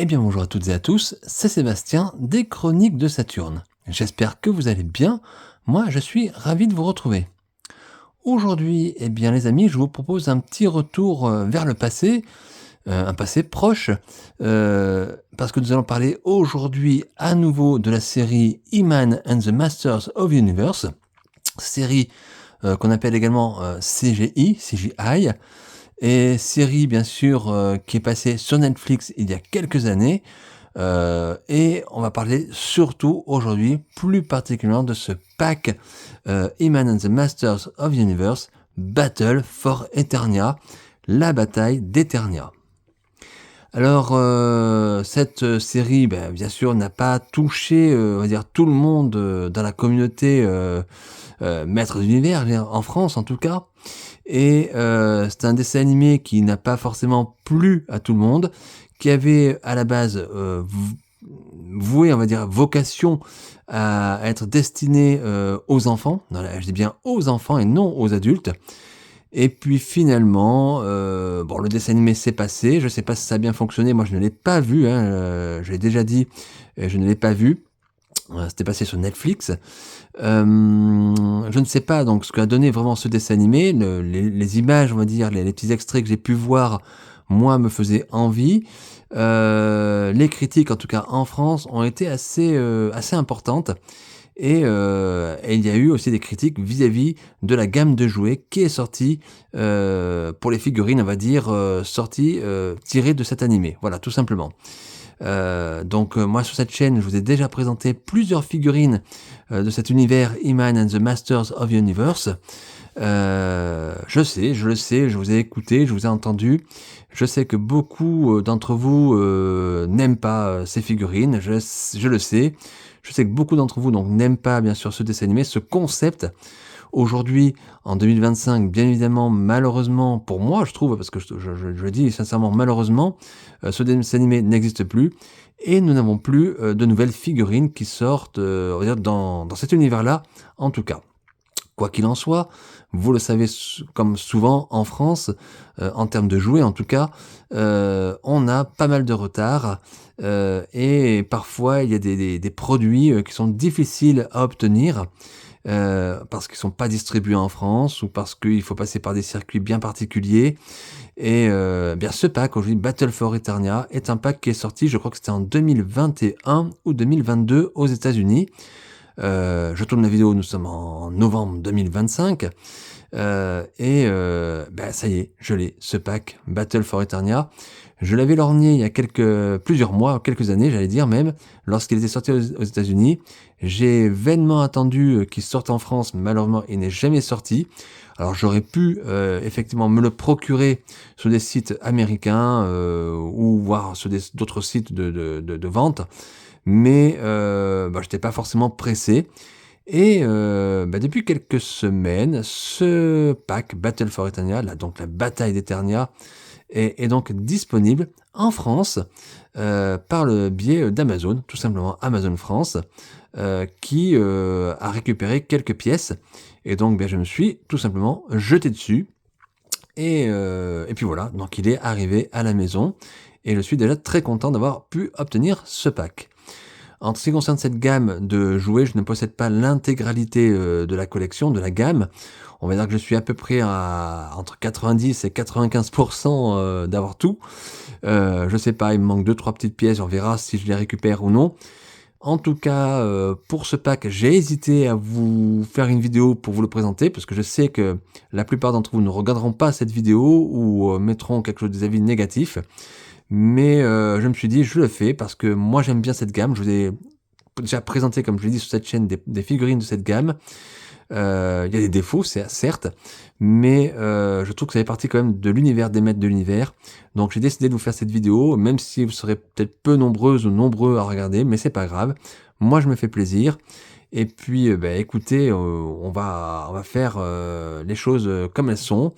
Eh bien bonjour à toutes et à tous, c'est Sébastien des Chroniques de Saturne. J'espère que vous allez bien, moi je suis ravi de vous retrouver. Aujourd'hui, eh bien les amis, je vous propose un petit retour vers le passé, un passé proche, parce que nous allons parler aujourd'hui à nouveau de la série He-Man and the Masters of the Universe, série qu'on appelle également CGI, et série bien sûr qui est passée sur Netflix il y a quelques années, et on va parler surtout aujourd'hui plus particulièrement de ce pack He-Man and the Masters of the Universe Battle for Eternia, la bataille d'Eternia. Alors cette série, bien sûr, n'a pas touché, on va dire, tout le monde dans la communauté maître d'univers, en France en tout cas. Et c'est un dessin animé qui n'a pas forcément plu à tout le monde, qui avait à la base voué, on va dire, vocation à être destiné aux enfants. Je dis bien aux enfants et non aux adultes. Et puis finalement, le dessin animé s'est passé. Je sais pas si ça a bien fonctionné. Moi, je ne l'ai pas vu. Je l'ai déjà dit. Je ne l'ai pas vu. C'était passé sur Netflix. Je ne sais pas donc ce qu'a donné vraiment ce dessin animé. Les images, on va dire, les petits extraits que j'ai pu voir, moi, me faisaient envie. Les critiques, en tout cas en France, ont été assez importantes. Et il y a eu aussi des critiques vis-à-vis de la gamme de jouets qui est sortie pour les figurines, on va dire, tirées de cet animé. Voilà, tout simplement. Moi sur cette chaîne, je vous ai déjà présenté plusieurs figurines de cet univers He-Man and the Masters of the Universe. Je le sais, je vous ai écouté, je vous ai entendu. Je sais que beaucoup d'entre vous n'aiment pas ces figurines, je le sais. Je sais que beaucoup d'entre vous donc n'aiment pas bien sûr ce dessin animé, ce concept. Aujourd'hui, en 2025, bien évidemment, malheureusement, pour moi, je trouve, parce que je le dis sincèrement, malheureusement, ce dessin animé n'existe plus, et nous n'avons plus de nouvelles figurines qui sortent, on va dire, dans cet univers-là, en tout cas. Quoi qu'il en soit, vous le savez, comme souvent en France, en termes de jouets en tout cas, on a pas mal de retard, et parfois il y a des produits qui sont difficiles à obtenir, parce qu'ils sont pas distribués en France ou parce qu'il faut passer par des circuits bien particuliers. Et bien ce pack aujourd'hui, Battle for Eternia, est un pack qui est sorti, je crois que c'était en 2021 ou 2022 aux États-Unis. Je tourne la vidéo, nous sommes en novembre 2025. Ça y est, je l'ai, ce pack Battle for Eternia. Je l'avais lorgné il y a plusieurs mois, quelques années, j'allais dire même, lorsqu'il était sorti aux États-Unis. J'ai vainement attendu qu'il sorte en France, mais malheureusement, il n'est jamais sorti. Alors j'aurais pu effectivement me le procurer sur des sites américains ou voir sur d'autres sites de vente, mais j'étais pas forcément pressé. Et depuis quelques semaines, ce pack Battle for Eternia, donc la bataille d'Eternia, est donc disponible en France par le biais d'Amazon, tout simplement Amazon France, qui a récupéré quelques pièces. Et donc je me suis tout simplement jeté dessus. Et puis voilà, donc il est arrivé à la maison. Et je suis déjà très content d'avoir pu obtenir ce pack. En ce qui concerne cette gamme de jouets, je ne possède pas l'intégralité de la collection, de la gamme. On va dire que je suis à peu près entre 90 et 95% d'avoir tout. Je sais pas, il me manque 2-3 petites pièces, on verra si je les récupère ou non. En tout cas, pour ce pack, j'ai hésité à vous faire une vidéo pour vous le présenter, parce que je sais que la plupart d'entre vous ne regarderont pas cette vidéo ou mettront quelque chose des avis négatifs. Mais je me suis dit, je le fais parce que moi j'aime bien cette gamme. Je vous ai déjà présenté, comme je l'ai dit sur cette chaîne, des figurines de cette gamme. Il y a des défauts, certes, mais je trouve que ça fait partie quand même de l'univers des maîtres de l'univers. Donc j'ai décidé de vous faire cette vidéo, même si vous serez peut-être peu nombreuses ou nombreux à regarder, mais c'est pas grave. Moi je me fais plaisir. Et puis écoutez, on va faire les choses comme elles sont.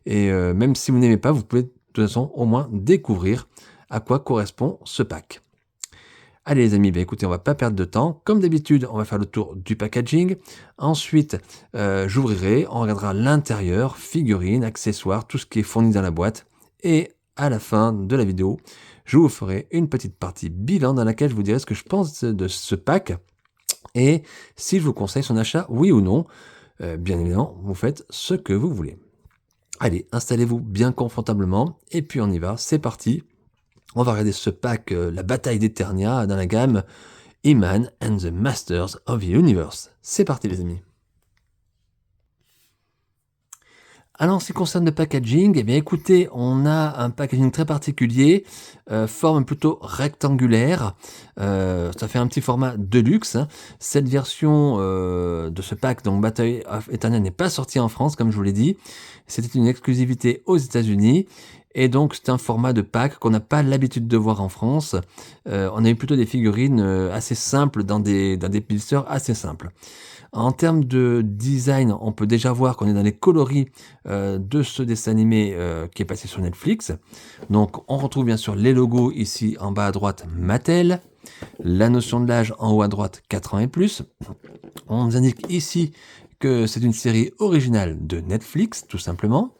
Et même si vous n'aimez pas, vous pouvez de toute façon au moins découvrir à quoi correspond ce pack. Allez les amis, écoutez, on va pas perdre de temps. Comme d'habitude, on va faire le tour du packaging. Ensuite, j'ouvrirai, on regardera l'intérieur, figurines, accessoires, tout ce qui est fourni dans la boîte. Et à la fin de la vidéo, je vous ferai une petite partie bilan dans laquelle je vous dirai ce que je pense de ce pack et si je vous conseille son achat, oui ou non. Bien évidemment, vous faites ce que vous voulez. Allez, installez-vous bien confortablement et puis on y va, c'est parti. On va regarder ce pack, la bataille d'Eternia dans la gamme He-Man and the Masters of the Universe. C'est parti les amis. Alors, en ce qui concerne le packaging, eh bien écoutez, on a un packaging très particulier, forme plutôt rectangulaire, ça fait un petit format deluxe, hein. Cette version de ce pack, donc Battle of Eternia, n'est pas sortie en France, comme je vous l'ai dit. C'était une exclusivité aux États-Unis. Et donc, c'est un format de pack qu'on n'a pas l'habitude de voir en France. On a eu plutôt des figurines assez simples dans des pilsters assez simples. En termes de design, on peut déjà voir qu'on est dans les coloris de ce dessin animé qui est passé sur Netflix. Donc on retrouve bien sûr les logos ici en bas à droite Mattel, la notion de l'âge en haut à droite 4 ans et plus. On nous indique ici que c'est une série originale de Netflix tout simplement.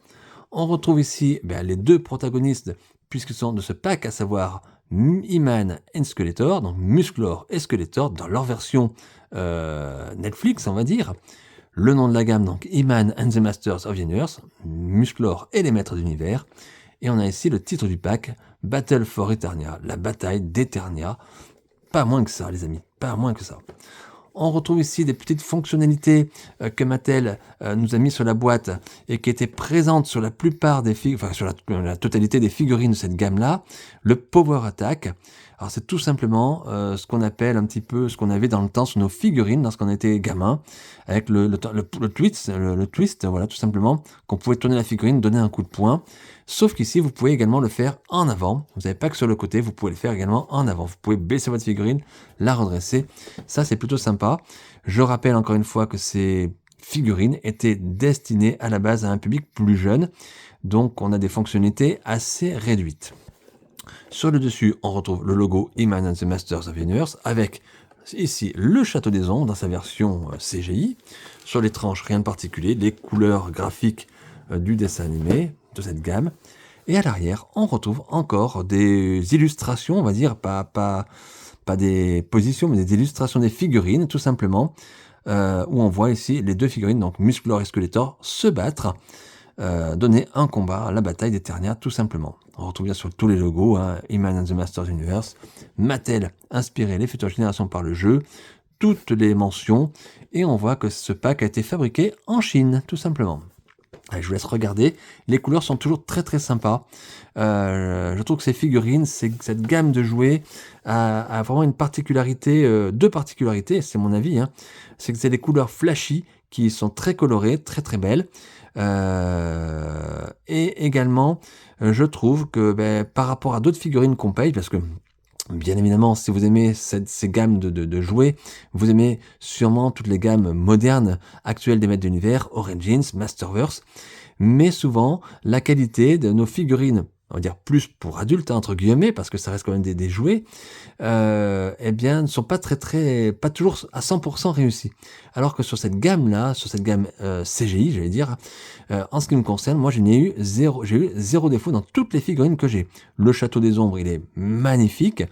On retrouve ici les deux protagonistes puisqu'ils sont de ce pack, à savoir He-Man et Skeletor, donc Musclor et Skeletor dans leur version Netflix, on va dire. Le nom de la gamme, donc He-Man and the Masters of the Universe, Musclor et les Maîtres d'Univers. Et on a ici le titre du pack, Battle for Eternia, la bataille d'Eternia. Pas moins que ça, les amis, pas moins que ça. On retrouve ici des petites fonctionnalités que Mattel nous a mis sur la boîte et qui étaient présentes sur la plupart des sur la totalité des figurines de cette gamme-là. Le Power Attack. Alors c'est tout simplement ce qu'on appelle un petit peu ce qu'on avait dans le temps sur nos figurines lorsqu'on était gamin, avec le twist, voilà tout simplement, qu'on pouvait tourner la figurine, donner un coup de poing. Sauf qu'ici, vous pouvez également le faire en avant. Vous n'avez pas que sur le côté, vous pouvez le faire également en avant. Vous pouvez baisser votre figurine, la redresser. Ça, c'est plutôt sympa. Je rappelle encore une fois que ces figurines étaient destinées à la base à un public plus jeune. Donc, on a des fonctionnalités assez réduites. Sur le dessus, on retrouve le logo He-Man and the Masters of the Universe avec ici le Château des Ombres dans sa version CGI. Sur les tranches, rien de particulier. Les couleurs graphiques du dessin animé de cette gamme. Et à l'arrière, on retrouve encore des illustrations, on va dire, pas des positions, mais des illustrations des figurines, tout simplement, où on voit ici les deux figurines, donc Musclor et Skeletor, se battre, donner un combat à la bataille d'Eternia, tout simplement. On retrouve bien sûr tous les logos, He-Man and the Masters Universe, Mattel inspiré les futures générations par le jeu, toutes les mentions, et on voit que ce pack a été fabriqué en Chine, tout simplement. Allez, je vous laisse regarder. Les couleurs sont toujours très très sympas. Je trouve que ces figurines, cette gamme de jouets a vraiment une particularité, deux particularités, c'est mon avis. C'est que c'est des couleurs flashy qui sont très colorées, très très belles. Et également, je trouve que par rapport à d'autres figurines qu'on paye, parce que bien évidemment, si vous aimez ces gammes de jouets, vous aimez sûrement toutes les gammes modernes actuelles des Maîtres d'Univers, Origins, Masterverse, mais souvent, la qualité de nos figurines, on va dire plus pour adultes, entre guillemets, parce que ça reste quand même des jouets, ne sont pas pas toujours à 100% réussis. Alors que sur cette gamme-là, sur cette gamme CGI, j'allais dire, en ce qui me concerne, moi j'ai eu zéro défaut dans toutes les figurines que j'ai. Le Château des Ombres, il est magnifique,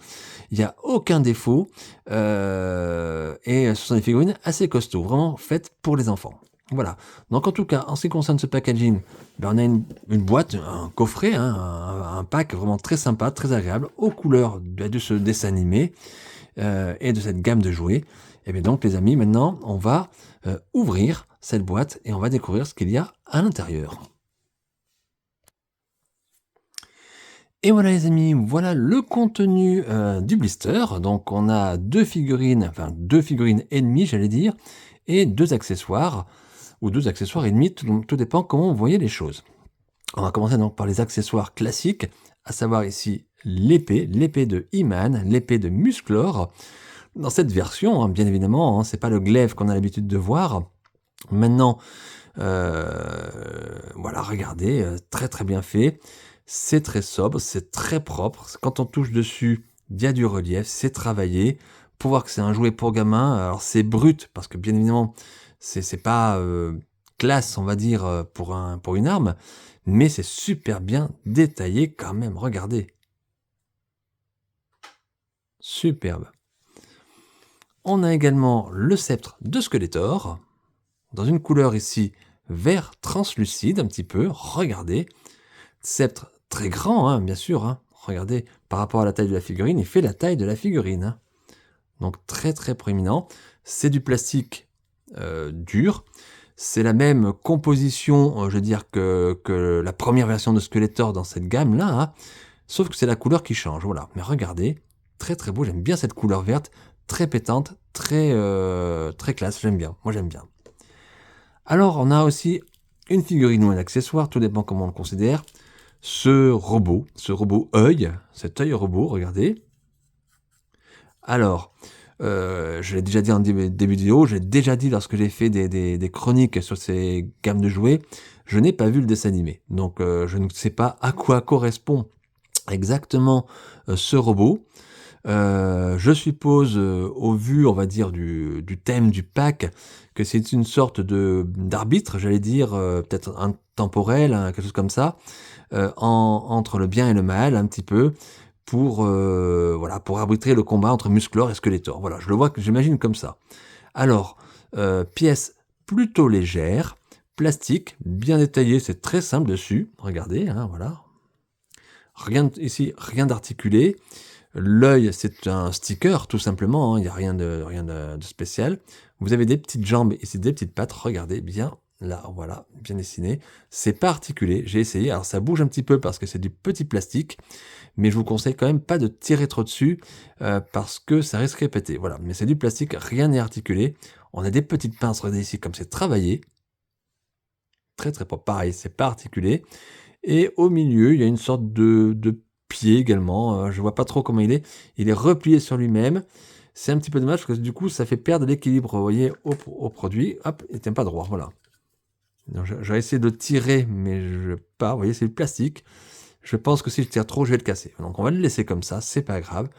il n'y a aucun défaut, et ce sont des figurines assez costauds, vraiment faites pour les enfants. Voilà. Donc en tout cas, en ce qui concerne ce packaging, on a une boîte, un coffret, un pack vraiment très sympa, très agréable, aux couleurs de ce dessin animé et de cette gamme de jouets. Et bien donc les amis, maintenant on va ouvrir cette boîte et on va découvrir ce qu'il y a à l'intérieur. Et voilà les amis, voilà le contenu du blister. Donc on a deux figurines et demie j'allais dire, et deux accessoires, ou deux accessoires et demi, tout dépend comment vous voyez les choses. On va commencer donc par les accessoires classiques, à savoir ici l'épée de He-Man, l'épée de Musclor. Dans cette version, bien évidemment, c'est pas le glaive qu'on a l'habitude de voir. Maintenant, voilà, regardez, très très bien fait. C'est très sobre, c'est très propre. Quand on touche dessus, il y a du relief, c'est travaillé. Pour voir que c'est un jouet pour gamin, alors c'est brut, parce que bien évidemment, c'est pas classe, on va dire, pour une arme, mais c'est super bien détaillé quand même, regardez. Superbe. On a également le sceptre de Skeletor, dans une couleur ici vert translucide un petit peu, regardez. Sceptre très grand, hein, bien sûr, hein. Regardez, par rapport à la taille de la figurine, il fait la taille de la figurine, hein. Donc très très proéminent. C'est du plastique dur. C'est la même composition, je veux dire, que la première version de Skeletor dans cette gamme-là, hein. Sauf que c'est la couleur qui change, voilà. Mais regardez, très très beau, j'aime bien cette couleur verte, très pétante, très classe, j'aime bien, moi j'aime bien. Alors on a aussi une figurine ou un accessoire, tout dépend comment on le considère. Ce robot œil, cet œil robot, regardez. Alors, je l'ai déjà dit en début de vidéo, j'ai déjà dit lorsque j'ai fait des chroniques sur ces gammes de jouets, je n'ai pas vu le dessin animé. Donc je ne sais pas à quoi correspond exactement ce robot. Je suppose, au vu, on va dire, du thème du pack, que c'est une sorte d'arbitre, j'allais dire, peut-être intemporel, hein, quelque chose comme ça, entre le bien et le mal, un petit peu, voilà, pour arbitrer le combat entre Musclor et Skeletor. Voilà, je le vois, j'imagine comme ça. Alors, pièce plutôt légère, plastique, bien détaillé, c'est très simple dessus. Regardez, hein, voilà. Rien ici, rien d'articulé. L'œil, c'est un sticker, tout simplement, hein, il n'y a rien de spécial. Vous avez des petites jambes ici, des petites pattes, regardez bien, là, voilà, bien dessiné. C'est pas articulé, j'ai essayé, alors ça bouge un petit peu parce que c'est du petit plastique, mais je vous conseille quand même pas de tirer trop dessus, parce que ça risque de péter, voilà. Mais c'est du plastique, rien n'est articulé. On a des petites pinces, regardez ici, comme c'est travaillé. Très très propre, pareil, c'est pas articulé. Et au milieu, il y a une sorte de pied également, je vois pas trop comment il est. Il est replié sur lui-même. C'est un petit peu dommage parce que du coup, ça fait perdre l'équilibre, vous voyez, au produit. Hop, il tient pas droit, voilà. J'aurais essayé de le tirer, mais je pas. Vous voyez, c'est du plastique. Je pense que si je tire trop, je vais le casser. Donc on va le laisser comme ça, c'est pas grave.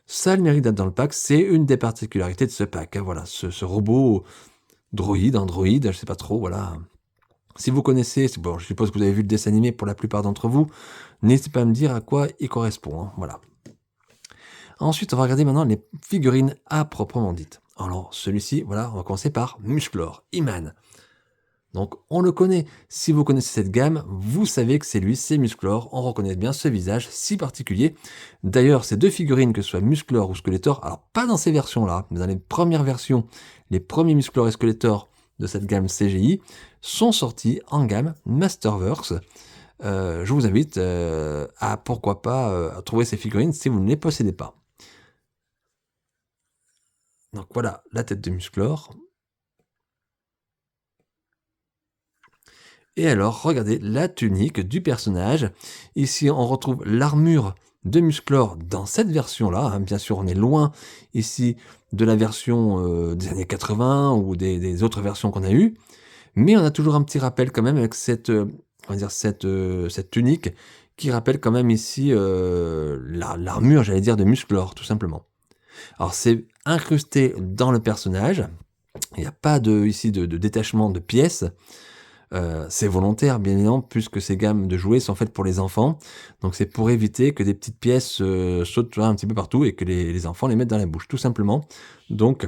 Ça a le mérite d'être dans le pack, c'est une des particularités de ce pack, hein, voilà, ce robot droïde, androïde, je sais pas trop, voilà. Si vous connaissez, bon, je suppose que vous avez vu le dessin animé pour la plupart d'entre vous, n'hésitez pas à me dire à quoi il correspond, hein, voilà. Ensuite, on va regarder maintenant les figurines à proprement dites. Alors, celui-ci, voilà, on va commencer par Musclor, He-Man. Donc, on le connaît. Si vous connaissez cette gamme, vous savez que c'est lui, c'est Musclor. On reconnaît bien ce visage si particulier. D'ailleurs, ces deux figurines, que ce soit Musclor ou Skeletor, alors pas dans ces versions-là, mais dans les premières versions, les premiers Musclor et Skeletor de cette gamme CGI, sont sortis en gamme Masterverse. Je vous invite à, pourquoi pas, à trouver ces figurines si vous ne les possédez pas. Donc voilà la tête de Musclor. Et alors, regardez la tunique du personnage. Ici, on retrouve l'armure de Musclor dans cette version-là, hein. Bien sûr, on est loin ici de la version des années 80 ou des autres versions qu'on a eues. Mais on a toujours un petit rappel quand même avec cette, on va dire cette tunique qui rappelle quand même ici l'armure, j'allais dire, de Musclor, tout simplement. Alors c'est incrusté dans le personnage. Il n'y a pas ici de détachement de pièces. C'est volontaire, bien évidemment, puisque ces gammes de jouets sont faites pour les enfants. Donc c'est pour éviter que des petites pièces sautent un petit peu partout et que les enfants les mettent dans la bouche, tout simplement. Donc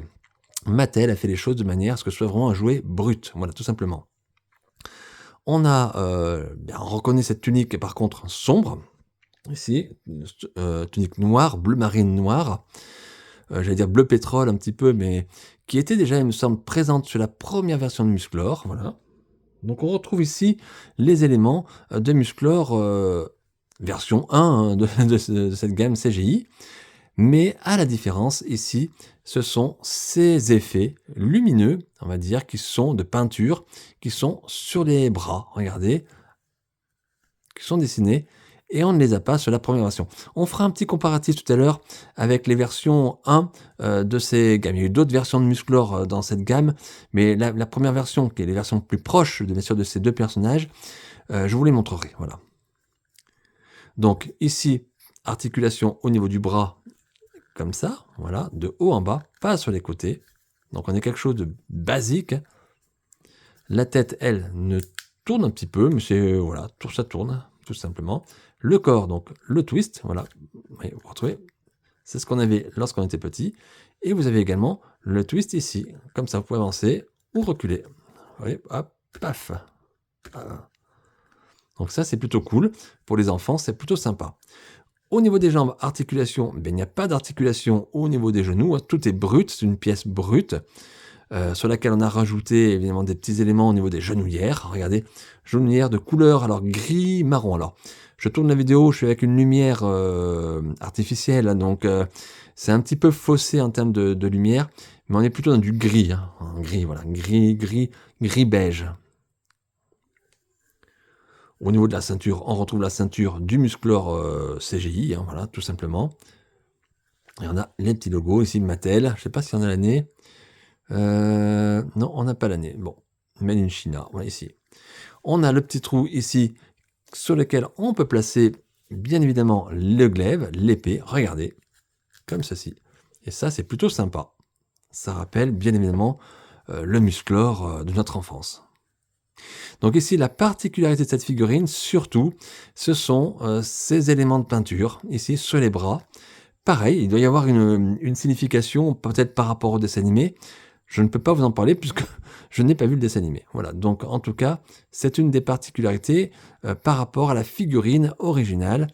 Mattel a fait les choses de manière à ce que ce soit vraiment un jouet brut, voilà, tout simplement. On reconnaît cette tunique par contre sombre, ici, tunique noire, bleu marine noire, j'allais dire bleu pétrole un petit peu, mais qui était déjà, il me semble, présente sur la première version de Musclor, voilà. Donc on retrouve ici les éléments de Musclor version 1 hein, de cette gamme CGI. Mais à la différence, ici, ce sont ces effets lumineux, on va dire, qui sont de peinture, qui sont sur les bras, regardez, qui sont dessinés, et on ne les a pas sur la première version. On fera un petit comparatif tout à l'heure avec les versions 1 de ces gammes. Il y a eu d'autres versions de Musclor dans cette gamme, mais la première version, qui est les versions plus proches, bien sûr, de ces deux personnages, je vous les montrerai, voilà. Donc ici, articulation au niveau du bras, comme ça, voilà, de haut en bas, pas sur les côtés. Donc on a quelque chose de basique. La tête, elle, ne tourne un petit peu, mais c'est, voilà, tout ça tourne, tout simplement. Le corps, donc le twist, voilà, oui, vous retrouvez, c'est ce qu'on avait lorsqu'on était petit. Et vous avez également le twist ici, comme ça, vous pouvez avancer ou reculer. Vous voyez, hop, paf. Voilà. Donc ça, c'est plutôt cool. Pour les enfants, c'est plutôt sympa. Au niveau des jambes, articulation, ben, il n'y a pas d'articulation au niveau des genoux. Hein. Tout est brut, c'est une pièce brute sur laquelle on a rajouté évidemment des petits éléments au niveau des genouillères. Regardez, genouillères de couleur alors gris-marron. Alors, je tourne la vidéo, je suis avec une lumière artificielle, hein, donc c'est un petit peu faussé en termes de lumière, mais on est plutôt dans du gris. Hein, gris, voilà, gris beige. Au niveau de la ceinture, on retrouve la ceinture du Musclor CGI, hein, voilà, tout simplement. Et on a les petits logos ici, Mattel. Je ne sais pas si on a l'année. Non, on n'a pas l'année. Bon, Made in China, voilà ici. On a le petit trou ici sur lequel on peut placer, bien évidemment, le glaive, l'épée. Regardez, comme ceci. Et ça, c'est plutôt sympa. Ça rappelle, bien évidemment, le Musclor de notre enfance. Donc ici, la particularité de cette figurine, surtout, ce sont ces éléments de peinture, ici, sur les bras. Pareil, il doit y avoir une signification, peut-être par rapport au dessin animé. Je ne peux pas vous en parler puisque je n'ai pas vu le dessin animé. Voilà, donc en tout cas, c'est une des particularités par rapport à la figurine originale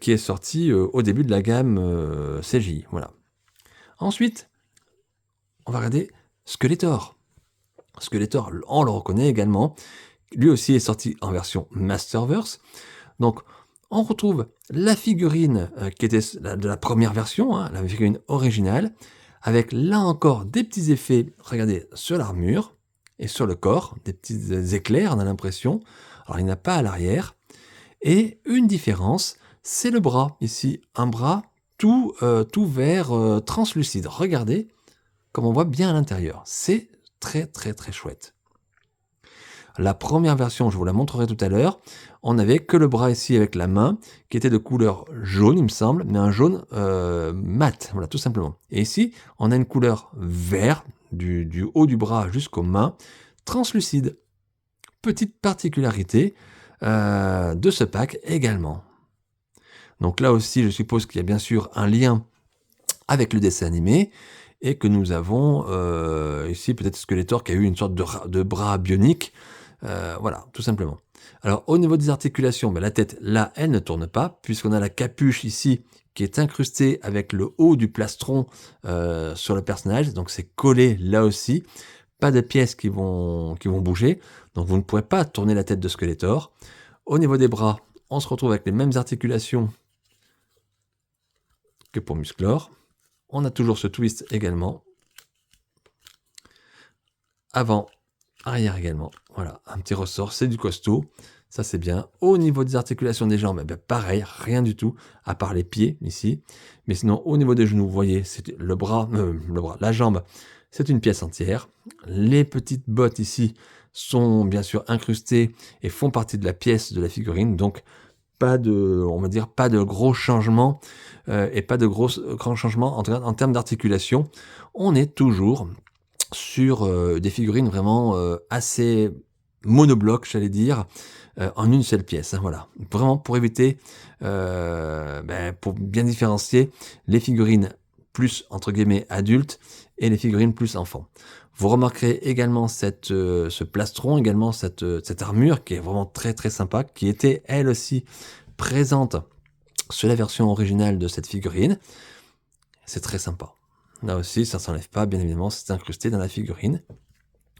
qui est sortie au début de la gamme CGI. Voilà. Ensuite, on va regarder Skeletor. Skeletor, on le reconnaît également. Lui aussi est sorti en version Masterverse. Donc, on retrouve la figurine qui était de la première version, hein, la figurine originale, avec là encore des petits effets, regardez, sur l'armure et sur le corps, des petits éclairs, on a l'impression. Alors, il n'y en a pas à l'arrière. Et une différence, c'est le bras. Ici, un bras tout vert translucide. Regardez comme on voit bien à l'intérieur. C'est très, très, très chouette. La première version, je vous la montrerai tout à l'heure, on n'avait que le bras ici avec la main, qui était de couleur jaune, il me semble, mais un jaune mat, voilà, tout simplement. Et ici, on a une couleur vert, du haut du bras jusqu'aux mains, translucide. Petite particularité de ce pack également. Donc là aussi, je suppose qu'il y a bien sûr un lien avec le dessin animé, et que nous avons ici peut-être Skeletor qui a eu une sorte de bras bionique. Voilà, tout simplement. Alors, au niveau des articulations, ben, la tête, là, elle ne tourne pas, puisqu'on a la capuche ici qui est incrustée avec le haut du plastron sur le personnage. Donc, c'est collé là aussi. Pas de pièces qui vont bouger. Donc, vous ne pourrez pas tourner la tête de Skeletor. Au niveau des bras, on se retrouve avec les mêmes articulations que pour Musclor. On a toujours ce twist également. Avant, arrière également. Voilà, un petit ressort, c'est du costaud. Ça, c'est bien. Au niveau des articulations des jambes, eh bien, pareil, rien du tout, à part les pieds ici. Mais sinon, au niveau des genoux, vous voyez, c'est la jambe, c'est une pièce entière. Les petites bottes ici sont bien sûr incrustées et font partie de la pièce de la figurine. Donc, pas de gros changements et pas de grands changements en termes d'articulation. On est toujours sur des figurines vraiment assez monobloc, j'allais dire, en une seule pièce. Hein, voilà, vraiment pour éviter, pour bien différencier les figurines plus entre guillemets adultes et les figurines plus enfants. Vous remarquerez également ce plastron, également cette armure qui est vraiment très très sympa, qui était elle aussi présente sur la version originale de cette figurine. C'est très sympa. Là aussi, ça ne s'enlève pas, bien évidemment, c'est incrusté dans la figurine.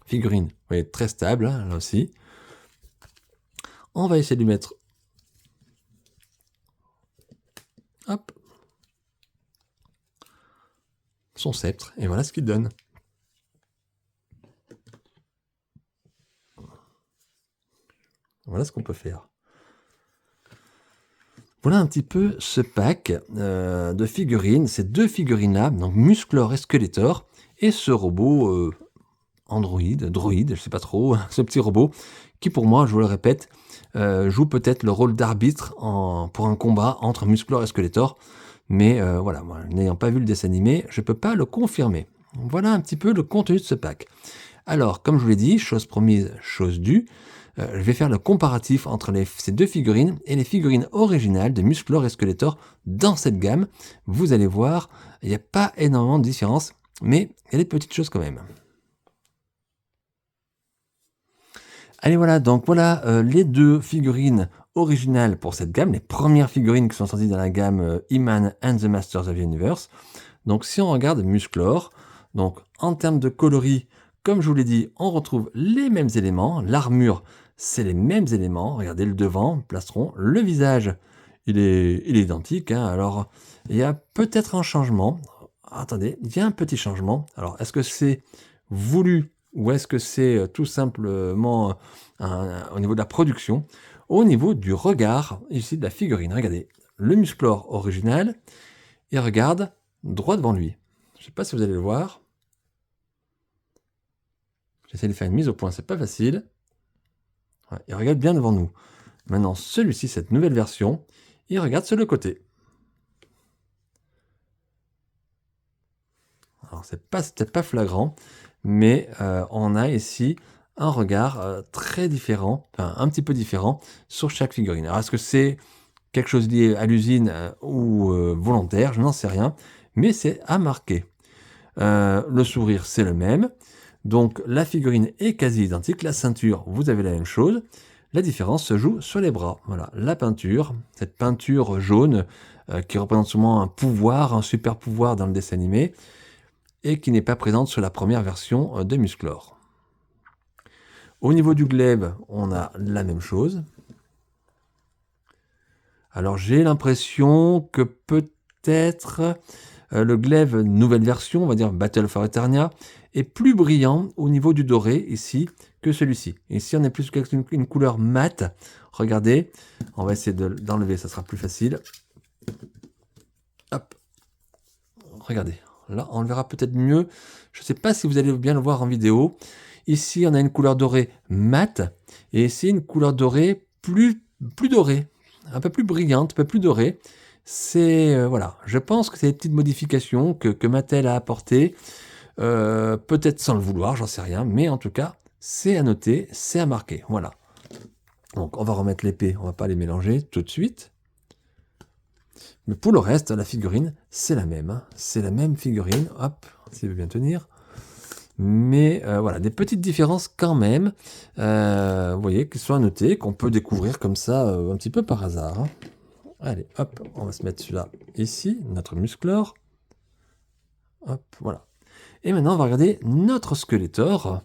Figurine, vous voyez, très stable, hein, là aussi. On va essayer de lui mettre... Hop. Son sceptre, et voilà ce qu'il donne. Voilà ce qu'on peut faire. Voilà un petit peu ce pack de figurines, ces deux figurines-là, donc Musclor et Skeletor, et ce robot droïde, je sais pas trop, ce petit robot, qui pour moi, je vous le répète, joue peut-être le rôle d'arbitre pour un combat entre Musclor et Skeletor, mais voilà, moi, n'ayant pas vu le dessin animé, je peux pas le confirmer. Voilà un petit peu le contenu de ce pack. Alors, comme je vous l'ai dit, chose promise, chose due, je vais faire le comparatif entre ces deux figurines et les figurines originales de Musclor et Skeletor dans cette gamme. Vous allez voir, il n'y a pas énormément de différence, mais il y a des petites choses quand même. Allez voilà, donc voilà les deux figurines originales pour cette gamme, les premières figurines qui sont sorties dans la gamme He-Man and the Masters of the Universe. Donc si on regarde Musclor, donc en termes de coloris, comme je vous l'ai dit, on retrouve les mêmes éléments. L'armure, c'est les mêmes éléments. Regardez le devant, le plastron, le visage, il est identique. Hein. Alors, il y a peut-être un changement. Attendez, il y a un petit changement. Alors, est-ce que c'est voulu ou est-ce que c'est tout simplement au niveau de la production? Au niveau du regard, ici, de la figurine. Regardez, le Musclor original, il regarde droit devant lui. Je ne sais pas si vous allez le voir. J'essaie de faire une mise au point, c'est pas facile. Ouais, il regarde bien devant nous. Maintenant, celui-ci, cette nouvelle version, il regarde sur le côté. Alors, c'est peut-être pas flagrant, mais on a ici un regard très différent, enfin un petit peu différent sur chaque figurine. Alors, est-ce que c'est quelque chose lié à l'usine ou volontaire? Je n'en sais rien, mais c'est à marquer. Le sourire, c'est le même. Donc la figurine est quasi identique. La ceinture, vous avez la même chose. La différence se joue sur les bras. Voilà, la peinture, cette peinture jaune qui représente souvent un pouvoir, un super pouvoir dans le dessin animé, et qui n'est pas présente sur la première version de Musclor. Au niveau du glaive, on a la même chose. Alors j'ai l'impression que peut-être le glaive nouvelle version, on va dire Battle for Eternia, est plus brillant au niveau du doré ici que celui-ci. Ici on est plus sur une couleur mate. Regardez, on va essayer d'enlever, ça sera plus facile. Hop, regardez, là on le verra peut-être mieux. Je ne sais pas si vous allez bien le voir en vidéo. Ici on a une couleur dorée mate et ici une couleur dorée plus dorée, un peu plus brillante, un peu plus dorée. C'est voilà, je pense que c'est des petites modifications que Mattel a apportées, peut-être sans le vouloir, j'en sais rien, mais en tout cas, c'est à noter, c'est à marquer, voilà. Donc on va remettre l'épée, on va pas les mélanger tout de suite. Mais pour le reste, la figurine, c'est la même, hein. C'est la même figurine, hop, s'il veut bien tenir. Mais voilà, des petites différences quand même, vous voyez, qui sont à noter, qu'on peut découvrir comme ça un petit peu par hasard. Hein. Allez, hop, on va se mettre celui-là ici, notre Musclor. Hop, voilà. Et maintenant, on va regarder notre Skeletor.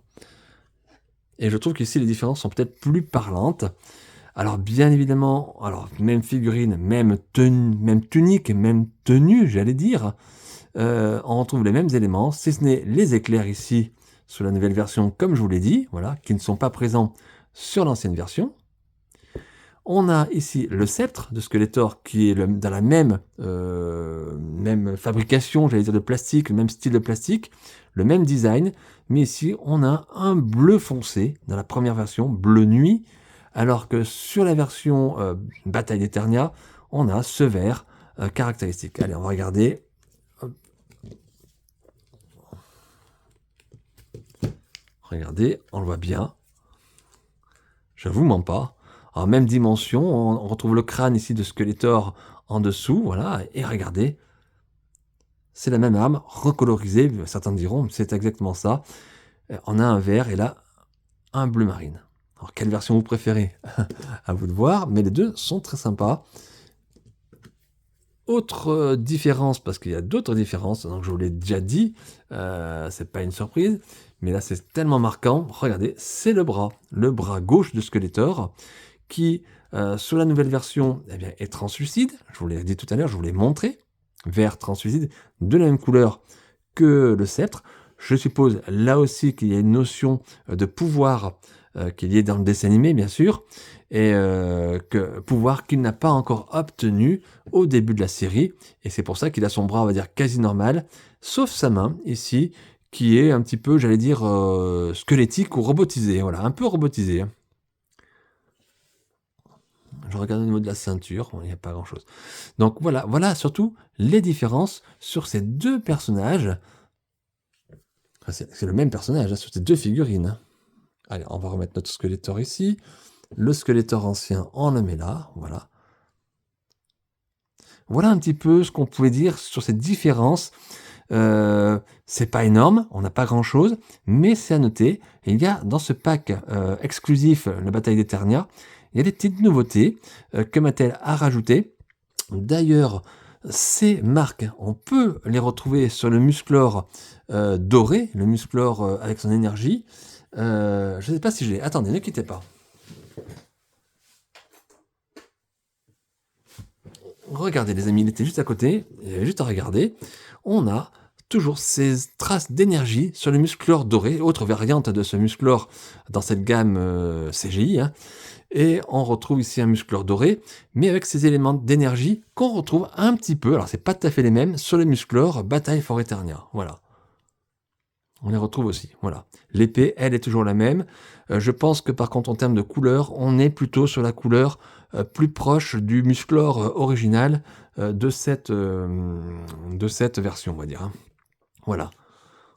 Et je trouve qu'ici, les différences sont peut-être plus parlantes. Alors, bien évidemment, alors même figurine, même tunique, même tenue, j'allais dire. On retrouve les mêmes éléments, si ce n'est les éclairs ici, sur la nouvelle version, comme je vous l'ai dit, voilà, qui ne sont pas présents sur l'ancienne version. On a ici le sceptre de Skeletor qui est dans la même fabrication, j'allais dire de plastique, le même style de plastique, le même design, mais ici on a un bleu foncé dans la première version, bleu nuit, alors que sur la version Bataille d'Eternia, on a ce vert caractéristique. Allez, on va regarder. Regardez, on le voit bien. Je vous mens pas. En même dimension, on retrouve le crâne ici de Skeletor en dessous, voilà, et regardez, c'est la même arme, recolorisée, certains diront, c'est exactement ça. On a un vert et là, un bleu marine. Alors, quelle version vous préférez? À vous de voir, mais les deux sont très sympas. Autre différence, parce qu'il y a d'autres différences, donc je vous l'ai déjà dit, c'est pas une surprise, mais là c'est tellement marquant, regardez, c'est le bras gauche de Skeletor, qui, sur la nouvelle version, eh bien, est translucide, je vous l'ai dit tout à l'heure, je vous l'ai montré, vert translucide, de la même couleur que le sceptre. Je suppose là aussi qu'il y a une notion de pouvoir qui est liée dans le dessin animé, bien sûr, et que pouvoir qu'il n'a pas encore obtenu au début de la série, et c'est pour ça qu'il a son bras, on va dire, quasi normal, sauf sa main, ici, qui est un petit peu, j'allais dire, squelettique ou robotisé, voilà, un peu robotisé. Je regarde au niveau de la ceinture, il n'y a pas grand-chose. Donc voilà surtout les différences sur ces deux personnages. C'est le même personnage, hein, sur ces deux figurines. Allez, on va remettre notre Skeletor ici. Le Skeletor ancien, on le met là, voilà. Voilà un petit peu ce qu'on pouvait dire sur cette différence. C'est pas énorme, on n'a pas grand-chose, mais c'est à noter. Il y a dans ce pack exclusif, la bataille d'Eternia, il y a des petites nouveautés que Mattel a rajoutées. D'ailleurs, ces marques, on peut les retrouver sur le Musclor doré, le Musclor avec son énergie. Je ne sais pas si je l'ai. Attendez, ne quittez pas. Regardez les amis, il était juste à côté, il y avait juste à regarder. On a toujours ces traces d'énergie sur le Musclor doré, autre variante de ce Musclor dans cette gamme CGI. Hein. Et on retrouve ici un Musclor doré, mais avec ces éléments d'énergie qu'on retrouve un petit peu, alors c'est pas tout à fait les mêmes, sur le Musclor Bataille for Eternia. Voilà. On les retrouve aussi, voilà. L'épée, elle est toujours la même. Je pense que par contre, en termes de couleur, on est plutôt sur la couleur plus proche du Musclor original de cette version, on va dire. Hein. Voilà.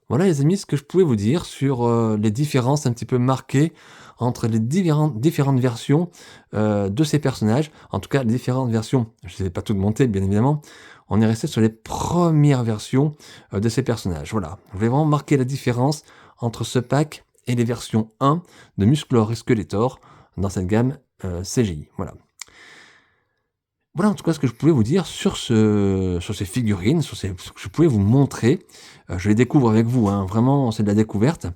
Voilà les amis, ce que je pouvais vous dire sur les différences un petit peu marquées entre les différentes versions de ces personnages. En tout cas, les différentes versions, je ne les ai pas toutes montées, bien évidemment. On est resté sur les premières versions de ces personnages. Voilà, je voulais vraiment marquer la différence entre ce pack et les versions 1 de Musclor et Skeletor dans cette gamme CGI. Voilà. Voilà en tout cas ce que je pouvais vous dire sur ces figurines, ce que je pouvais vous montrer. Je les découvre avec vous, hein, vraiment c'est de la découverte.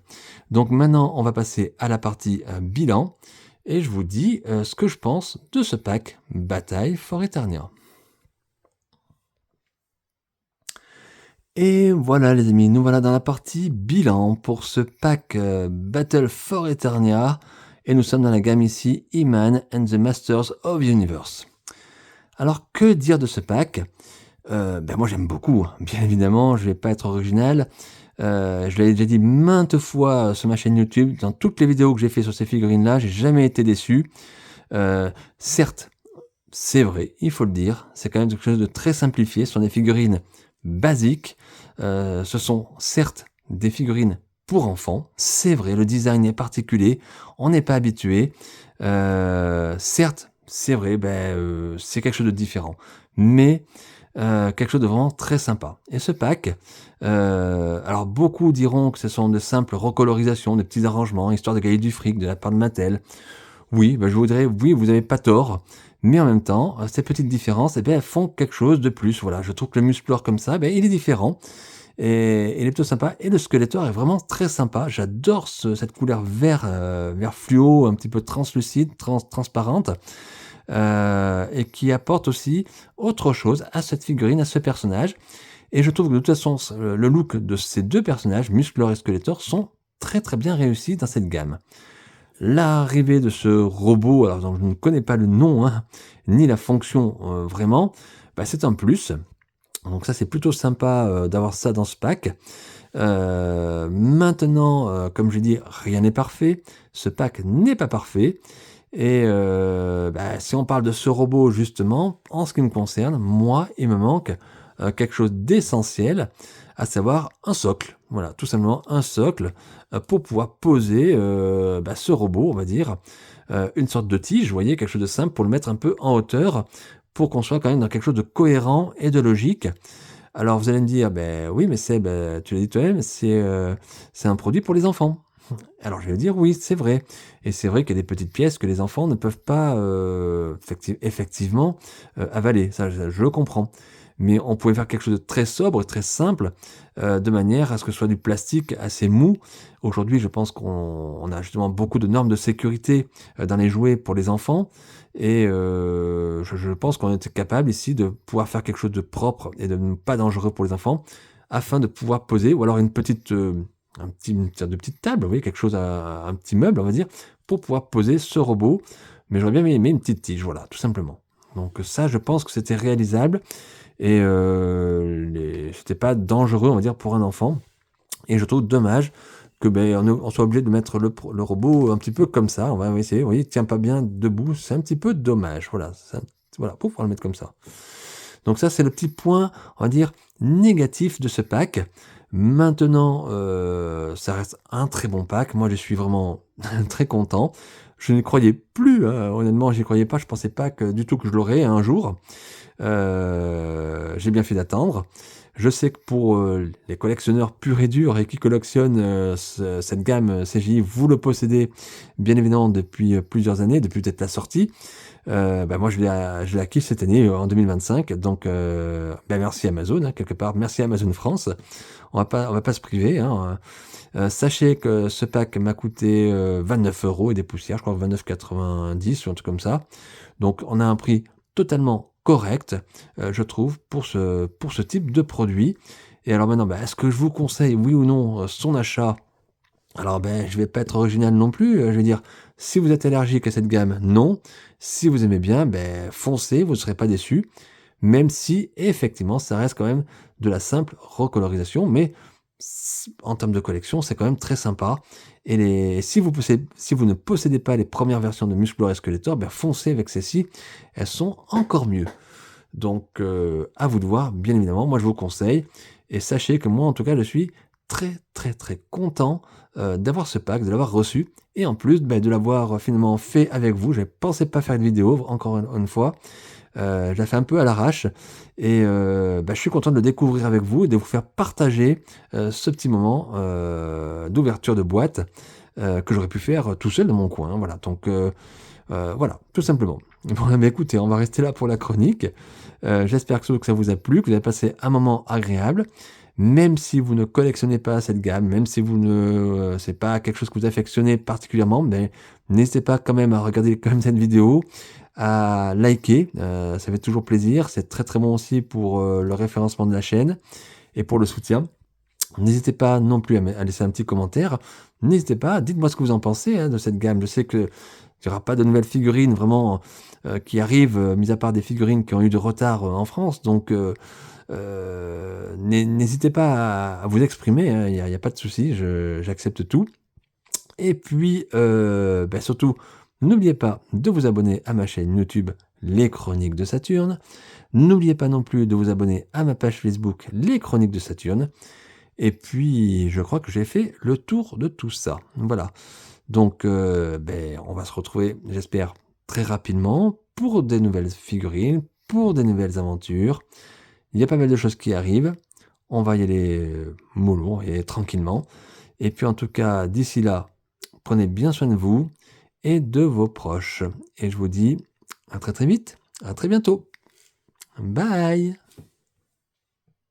Donc maintenant on va passer à la partie bilan et je vous dis ce que je pense de ce pack Bataille for Eternia. Et voilà les amis, nous voilà dans la partie bilan pour ce pack Battle for Eternia et nous sommes dans la gamme ici He-Man and the Masters of the Universe. Alors, que dire de ce pack moi, j'aime beaucoup. Bien évidemment, je ne vais pas être original. Je l'avais déjà dit maintes fois sur ma chaîne YouTube. Dans toutes les vidéos que j'ai fait sur ces figurines-là, j'ai jamais été déçu. Certes, c'est vrai, il faut le dire. C'est quand même quelque chose de très simplifié. Ce sont des figurines basiques. Ce sont certes des figurines pour enfants. C'est vrai, le design est particulier. On n'est pas habitué. Certes, c'est vrai, c'est quelque chose de différent. Mais quelque chose de vraiment très sympa. Et ce pack, alors beaucoup diront que ce sont de simples recolorisations, des petits arrangements, histoire de gagner du fric de la part de Mattel. Oui, je voudrais, oui, vous n'avez pas tort. Mais en même temps, ces petites différences, elles font quelque chose de plus. Voilà, je trouve que le Musclor comme ça, il est différent. Et il est plutôt sympa. Et le Skeletor est vraiment très sympa. J'adore cette couleur vert fluo, un petit peu translucide, transparente. Et qui apporte aussi autre chose à cette figurine, à ce personnage. Et je trouve que de toute façon, le look de ces deux personnages, Musclor et Skeletor, sont très très bien réussis dans cette gamme. L'arrivée de ce robot, alors dont je ne connais pas le nom, hein, ni la fonction vraiment, c'est un plus. Donc ça c'est plutôt sympa d'avoir ça dans ce pack. Maintenant, comme je dis, rien n'est parfait. Ce pack n'est pas parfait. Et si on parle de ce robot justement, en ce qui me concerne, moi, il me manque quelque chose d'essentiel, à savoir un socle. Voilà, tout simplement un socle pour pouvoir poser ce robot, on va dire, une sorte de tige, vous voyez, quelque chose de simple pour le mettre un peu en hauteur, pour qu'on soit quand même dans quelque chose de cohérent et de logique. Alors vous allez me dire, oui, mais tu l'as dit toi-même, c'est un produit pour les enfants. Alors je vais dire oui, c'est vrai. Et c'est vrai qu'il y a des petites pièces que les enfants ne peuvent pas effectivement avaler. Ça, je le comprends. Mais on pouvait faire quelque chose de très sobre et très simple, de manière à ce que ce soit du plastique assez mou. Aujourd'hui, je pense qu'on a justement beaucoup de normes de sécurité dans les jouets pour les enfants. Et je pense qu'on était capable ici de pouvoir faire quelque chose de propre et de pas dangereux pour les enfants, afin de pouvoir poser, ou alors une petite... une sorte de petite table, vous voyez, quelque chose, un petit meuble, on va dire, pour pouvoir poser ce robot. Mais j'aurais bien aimé une petite tige, voilà, tout simplement. Donc ça, je pense que c'était réalisable et c'était pas dangereux, on va dire, pour un enfant. Et je trouve dommage que on soit obligé de mettre le robot un petit peu comme ça. On va essayer, vous voyez, il tient pas bien debout, c'est un petit peu dommage. Voilà, voilà, pour pouvoir le mettre comme ça. Donc ça, c'est le petit point, on va dire, négatif de ce pack. Maintenant, ça reste un très bon pack. Moi, je suis vraiment très content. Je ne croyais plus, hein, honnêtement, j'y croyais pas. Je pensais pas que du tout que je l'aurais un jour. J'ai bien fait d'attendre. Je sais que pour, les collectionneurs purs et durs et qui collectionnent, cette gamme, CGI, vous le possédez bien évidemment depuis, plusieurs années, depuis peut-être la sortie. Bah, moi je l'ai acquis cette année, en 2025 donc bah, merci Amazon, hein, quelque part. Merci Amazon France. On va pas se priver, hein, sachez que ce pack m'a coûté, 29 € et des poussières, je crois 29,90 ou un truc comme ça. Donc on a un prix totalement correct, je trouve, pour ce type de produit. Et alors maintenant, bah, est-ce que je vous conseille, oui ou non, son achat? Alors, ben, je vais pas être original non plus, je vais dire, si vous êtes allergique à cette gamme, non. Si vous aimez bien, ben, foncez, vous ne serez pas déçus. Même si, effectivement, ça reste quand même de la simple recolorisation, mais en termes de collection, c'est quand même très sympa. Et si vous ne possédez pas les premières versions de Musclor et Skeletor, ben, foncez avec celles-ci, elles sont encore mieux. Donc, à vous de voir, bien évidemment. Moi, je vous conseille. Et sachez que moi, en tout cas, je suis très, très, très content d'avoir ce pack, de l'avoir reçu. Et en plus, bah, de l'avoir finalement fait avec vous. Je ne pensais pas faire de vidéo, encore une fois. Je l'ai fait un peu à l'arrache. Et bah, je suis content de le découvrir avec vous et de vous faire partager ce petit moment d'ouverture de boîte que j'aurais pu faire tout seul dans mon coin. Voilà. Donc, voilà, tout simplement. Bon, mais écoutez, on va rester là pour la chronique. J'espère que ça vous a plu, que vous avez passé un moment agréable. Même si vous ne collectionnez pas cette gamme, même si vous ne, c'est pas quelque chose que vous affectionnez particulièrement, mais n'hésitez pas quand même à regarder quand même cette vidéo, à liker, ça fait toujours plaisir. C'est très très bon aussi pour le référencement de la chaîne et pour le soutien. N'hésitez pas non plus à laisser un petit commentaire. N'hésitez pas, dites-moi ce que vous en pensez hein, de cette gamme. Je sais que il n'y aura pas de nouvelles figurines vraiment qui arrivent, mis à part des figurines qui ont eu de retard en France. Donc, n'hésitez pas à vous exprimer, hein, y a pas de souci, j'accepte tout. Et puis, bah, surtout, n'oubliez pas de vous abonner à ma chaîne YouTube Les Chroniques de Saturne. N'oubliez pas non plus de vous abonner à ma page Facebook Les Chroniques de Saturne. Et puis, je crois que j'ai fait le tour de tout ça. Voilà. Donc, ben, on va se retrouver, j'espère, très rapidement pour des nouvelles figurines, pour des nouvelles aventures. Il y a pas mal de choses qui arrivent. On va y aller mollo et tranquillement. Et puis, en tout cas, d'ici là, prenez bien soin de vous et de vos proches. Et je vous dis à très très vite, à très bientôt. Bye!